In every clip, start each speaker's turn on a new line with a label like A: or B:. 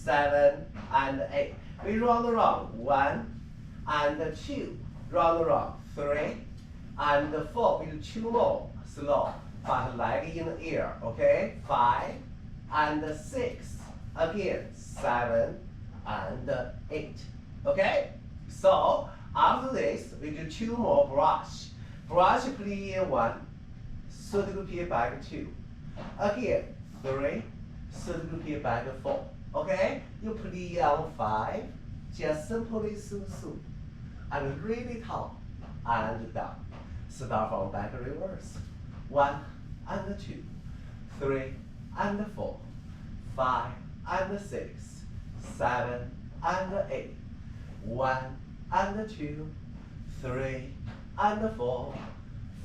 A: 7, and 8. We round around 1 and 2. Round around 3 and 4. We do 2 more. Slow. But leg in the air. Okay? 5 and 6. Again, 7 and 8. Okay? So after this, we do 2 more brush. Brush plie 1, surgical plie back 2. Again, 3, surgical plie back 4. Okay? You plie on 5, just simply su, and really tall and down. Start from back reverse. 1 and 2, 3 and 4, 5 and 6, 7 and 8. 1 and 2, 3 and 4,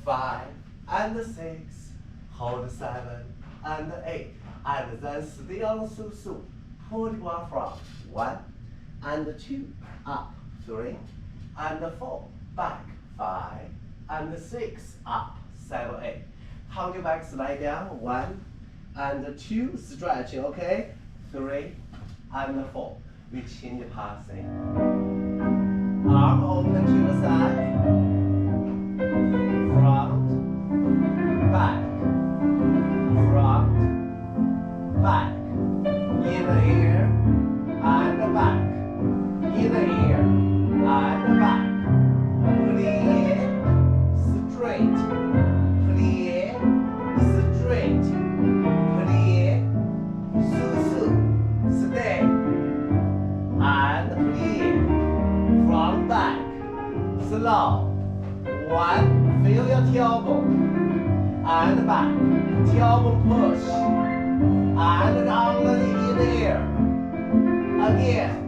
A: 5 and 6, hold 7 and 8, and then stay on su. Pull it one from 1 and 2, up 3 and 4, back 5 and 6, up 7, 8. Hold your back, slide down 1 and 2, stretch, okay? 3 and 4. We change passing. Arm open to the side. Front, back, front, back. In the air and back. In the air and back. Plie, straight. Plie, straight. Plie, su, stay. And plie. From back. Slow. 1, feel your tailbone. And back. Tailbone push. And down in the air. Again.